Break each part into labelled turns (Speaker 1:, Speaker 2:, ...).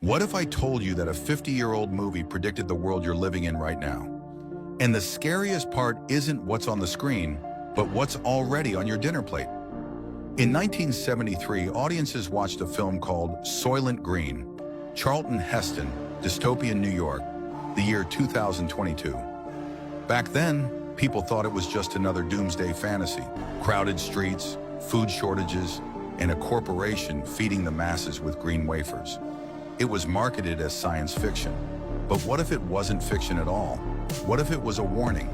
Speaker 1: What if I told you that a 50-year-old movie predicted the world you're living in right now? And the scariest part isn't what's on the screen, but what's already on your dinner plate. In 1973, audiences watched a film called Soylent Green, Charlton Heston, dystopian New York, the year 2022. Back then, people thought it was just another doomsday fantasy. Crowded streets, food shortages, and a corporation feeding the masses with green wafers. It was marketed as science fiction. But what if it wasn't fiction at all? What if it was a warning?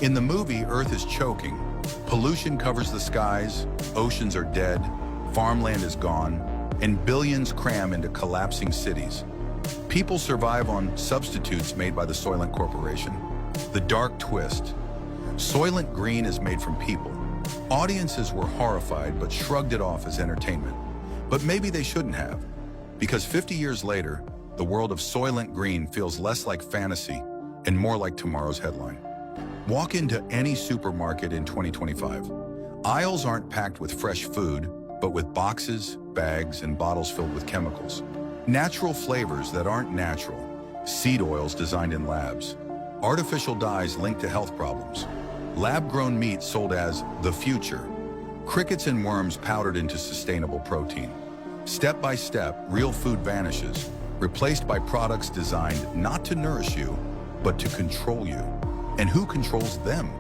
Speaker 1: In the movie, Earth is choking. Pollution covers the skies, oceans are dead, farmland is gone, and billions cram into collapsing cities. People survive on substitutes made by the Soylent Corporation. The dark twist. Soylent Green is made from people. Audiences were horrified but shrugged it off as entertainment. But maybe they shouldn't have. Because 50 years later, the world of Soylent Green feels less like fantasy and more like tomorrow's headline. Walk into any supermarket in 2025. Aisles aren't packed with fresh food, but with boxes, bags, and bottles filled with chemicals. Natural flavors that aren't natural, seed oils designed in labs, artificial dyes linked to health problems, lab-grown meat sold as the future, crickets and worms powdered into sustainable protein. Step by step, real food vanishes, replaced by products designed not to nourish you, but to control you. And who controls them?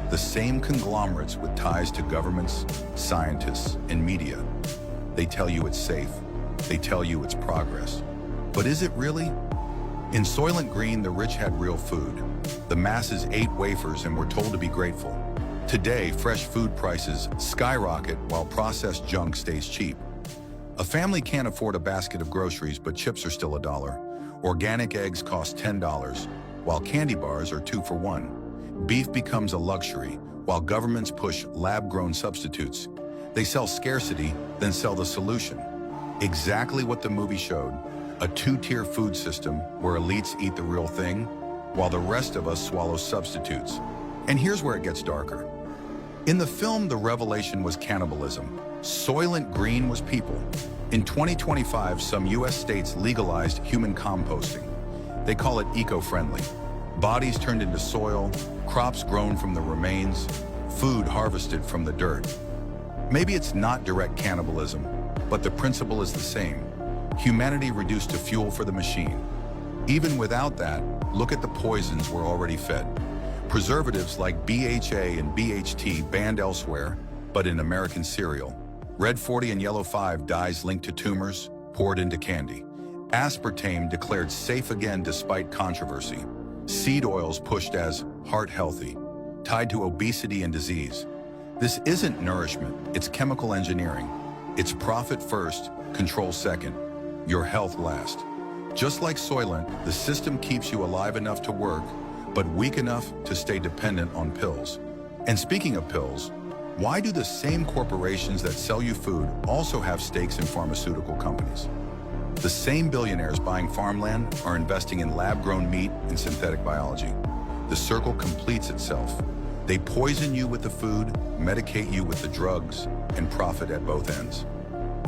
Speaker 1: The same conglomerates with ties to governments, scientists, and media. They tell you it's safe. They tell you it's progress. But is it really? In Soylent Green, the rich had real food. The masses ate wafers and were told to be grateful. Today, fresh food prices skyrocket while processed junk stays cheap. A family can't afford a basket of groceries, but chips are still $1. Organic eggs cost $10, while candy bars are 2 for 1. Beef becomes a luxury, while governments push lab-grown substitutes. They sell scarcity, then sell the solution. Exactly what the movie showed, a two-tier food system where elites eat the real thing, while the rest of us swallow substitutes. And here's where it gets darker. In the film, the revelation was cannibalism. Soylent Green was people. In 2025, some US states legalized human composting. They call it eco-friendly. Bodies turned into soil, crops grown from the remains, food harvested from the dirt. Maybe it's not direct cannibalism, but the principle is the same. Humanity reduced to fuel for the machine. Even without that, look at the poisons we're already fed. Preservatives like BHA and BHT banned elsewhere, but in American cereal. Red 40 and yellow 5 dyes linked to tumors, poured into candy. Aspartame declared safe again despite controversy. Seed oils pushed as heart healthy, tied to obesity and disease. This isn't nourishment, it's chemical engineering. It's profit first, control second, your health last. Just like Soylent, the system keeps you alive enough to work, but weak enough to stay dependent on pills. And speaking of pills, why do the same corporations that sell you food also have stakes in pharmaceutical companies? The same billionaires buying farmland are investing in lab-grown meat and synthetic biology. The circle completes itself. They poison you with the food, medicate you with the drugs, and profit at both ends.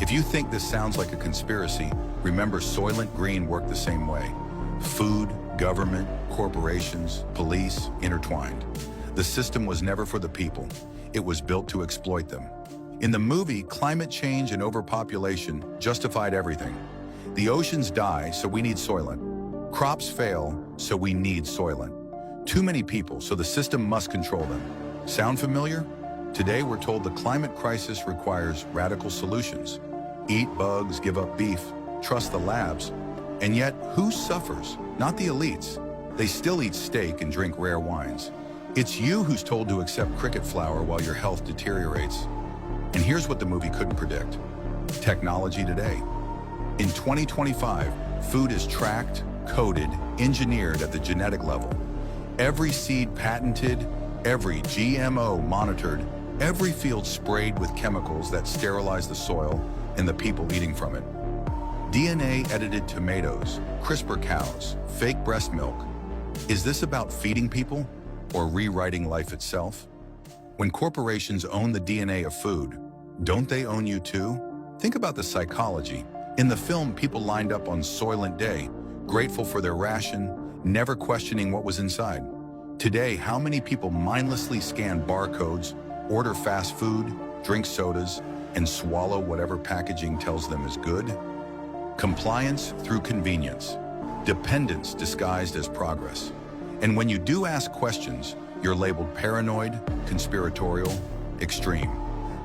Speaker 1: If you think this sounds like a conspiracy, remember Soylent Green worked the same way. Food, government, corporations, police, intertwined. The system was never for the people. It was built to exploit them. In the movie, climate change and overpopulation justified everything. The oceans die, so we need Soylent. Crops fail, so we need Soylent. Too many people, so the system must control them. Sound familiar? Today, we're told the climate crisis requires radical solutions. Eat bugs, give up beef, trust the labs. And yet, who suffers? Not the elites. They still eat steak and drink rare wines. It's you who's told to accept cricket flour while your health deteriorates. And here's what the movie couldn't predict. Technology today. In 2025, food is tracked, coded, engineered at the genetic level. Every seed patented, every GMO monitored, every field sprayed with chemicals that sterilize the soil and the people eating from it. DNA-edited tomatoes, CRISPR cows, fake breast milk. Is this about feeding people or rewriting life itself? When corporations own the DNA of food, don't they own you too? Think about the psychology. In the film, people lined up on Soylent Day, grateful for their ration, never questioning what was inside. Today, how many people mindlessly scan barcodes, order fast food, drink sodas, and swallow whatever packaging tells them is good? Compliance through convenience. Dependence disguised as progress. And when you do ask questions, you're labeled paranoid, conspiratorial, extreme.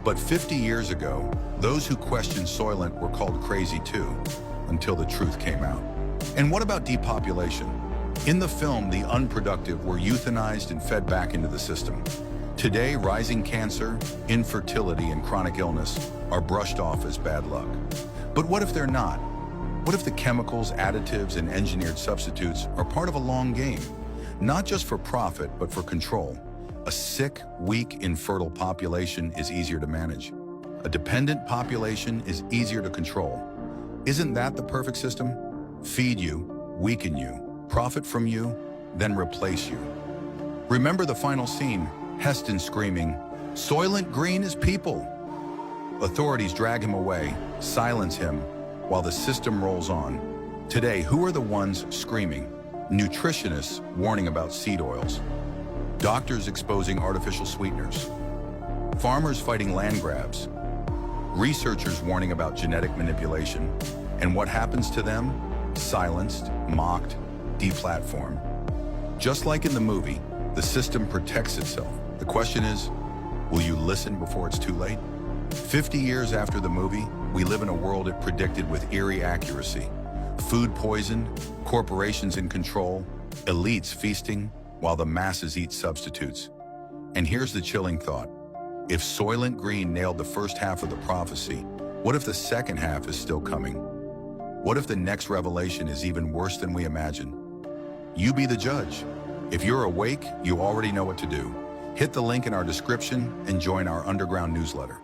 Speaker 1: But 50 years ago, those who questioned Soylent were called crazy too, until the truth came out. And what about depopulation? In the film, the unproductive were euthanized and fed back into the system. Today, rising cancer, infertility, and chronic illness are brushed off as bad luck. But what if they're not? What if the chemicals, additives, and engineered substitutes are part of a long game? Not just for profit, but for control. A sick, weak, infertile population is easier to manage. A dependent population is easier to control. Isn't that the perfect system? Feed you, weaken you, profit from you, then replace you. Remember the final scene, Heston screaming, "Soylent Green is people!" Authorities drag him away, silence him, while the system rolls on. Today, who are the ones screaming? Nutritionists warning about seed oils. Doctors exposing artificial sweeteners. Farmers fighting land grabs. Researchers warning about genetic manipulation. And what happens to them? Silenced, mocked, deplatformed. Just like in the movie, the system protects itself. The question is, will you listen before it's too late? 50 years after the movie, we live in a world it predicted with eerie accuracy. Food poisoned, corporations in control, elites feasting, while the masses eat substitutes. And here's the chilling thought. If Soylent Green nailed the first half of the prophecy, what if the second half is still coming? What if the next revelation is even worse than we imagine? You be the judge. If you're awake, you already know what to do. Hit the link in our description and join our underground newsletter.